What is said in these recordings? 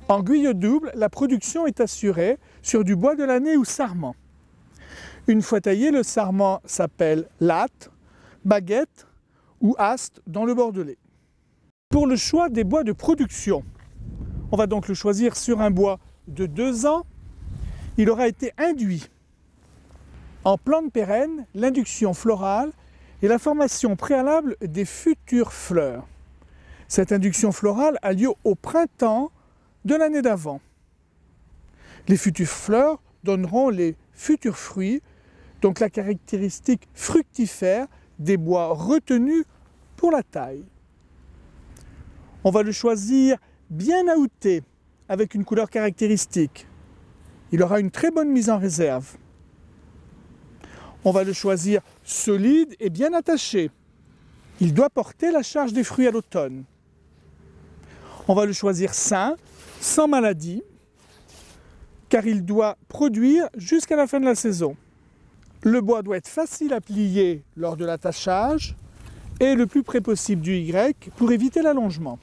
En guyot double, la production est assurée sur du bois de l'année ou sarment. Une fois taillé, le sarment s'appelle latte, baguette ou aste dans le Bordelais. Pour le choix des bois de production, on va donc le choisir sur un bois de 2 ans. Il aura été induit. En plante pérenne, l'induction florale est la formation préalable des futures fleurs. Cette induction florale a lieu au printemps de l'année d'avant. Les futures fleurs donneront les futurs fruits, donc la caractéristique fructifère des bois retenus pour la taille. On va le choisir bien aouté, avec une couleur caractéristique. Il aura une très bonne mise en réserve. On va le choisir solide et bien attaché. Il doit porter la charge des fruits à l'automne. On va le choisir sain, sans maladie, car il doit produire jusqu'à la fin de la saison. Le bois doit être facile à plier lors de l'attachage et le plus près possible du Y pour éviter l'allongement.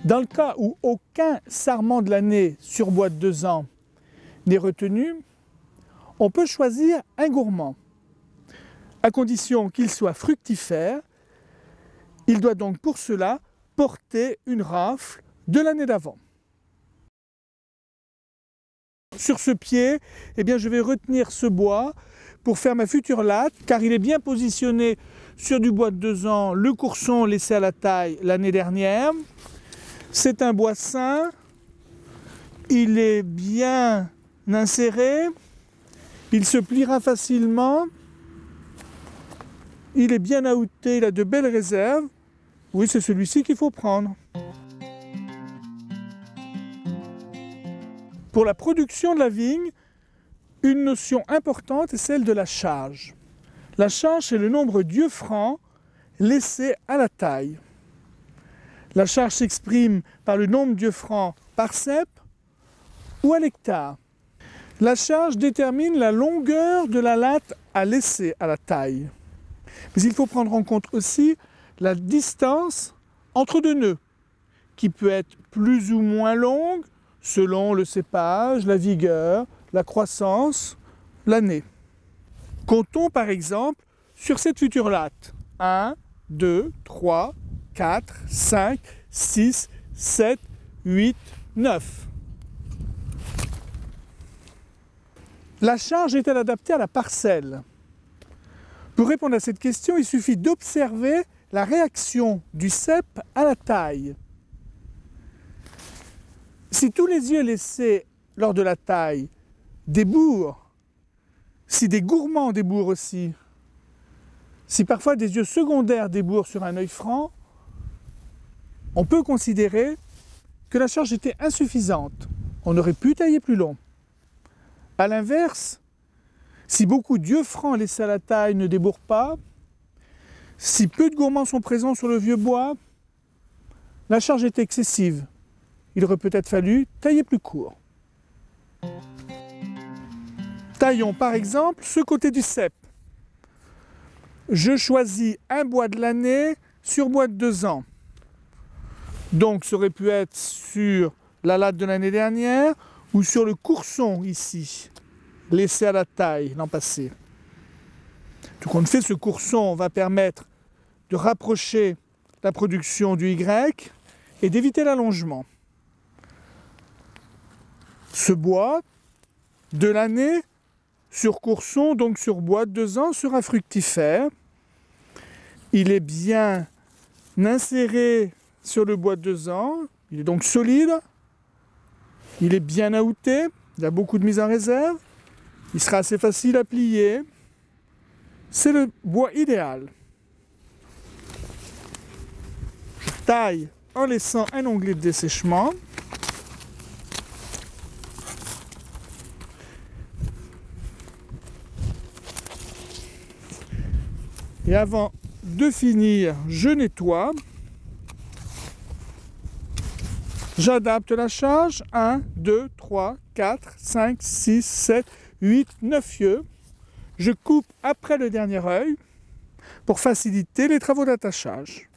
Dans le cas où aucun sarment de l'année sur bois de 2 ans n'est retenu, on peut choisir un gourmand. À condition qu'il soit fructifère, il doit donc pour cela porter une rafle de l'année d'avant. Sur ce pied, je vais retenir ce bois pour faire ma future latte, car il est bien positionné sur du bois de 2 ans, le courson laissé à la taille l'année dernière. C'est un bois sain, il est bien inséré, il se pliera facilement, il est bien aouté, il a de belles réserves. Oui, c'est celui-ci qu'il faut prendre. Pour la production de la vigne, une notion importante est celle de la charge. La charge, c'est le nombre d'yeux francs laissés à la taille. La charge s'exprime par le nombre d'yeux francs par cep ou à l'hectare. La charge détermine la longueur de la latte à laisser à la taille. Mais il faut prendre en compte aussi la distance entre 2 nœuds, qui peut être plus ou moins longue selon le cépage, la vigueur, la croissance, l'année. Comptons par exemple sur cette future latte. 1, 2, 3, 4, 5, 6, 7, 8, 9. La charge est-elle adaptée à la parcelle? Pour répondre à cette question, il suffit d'observer la réaction du cep à la taille. Si tous les yeux laissés lors de la taille débourrent, si des gourmands débourrent aussi, si parfois des yeux secondaires débourrent sur un œil franc, on peut considérer que la charge était insuffisante. On aurait pu tailler plus long. A l'inverse, si beaucoup d'yeux francs laissés à la taille ne débourrent pas, si peu de gourmands sont présents sur le vieux bois, la charge est excessive. Il aurait peut-être fallu tailler plus court. Taillons par exemple ce côté du cep. Je choisis un bois de l'année sur bois de 2 ans. Donc ça aurait pu être sur la latte de l'année dernière ou sur le courson ici, laissé à la taille l'an passé. Tout compte fait, ce courson va permettre de rapprocher la production du Y et d'éviter l'allongement. Ce bois de l'année sur courson, donc sur bois de 2 ans, sera fructifère. Il est bien inséré sur le bois de 2 ans, il est donc solide, il est bien aouté, il a beaucoup de mise en réserve, il sera assez facile à plier. C'est le bois idéal. Je taille en laissant un onglet de dessèchement. Et avant de finir, je nettoie. J'adapte la charge. 1, 2, 3, 4, 5, 6, 7, 8, 9 yeux. Je coupe après le dernier œil pour faciliter les travaux d'attachage.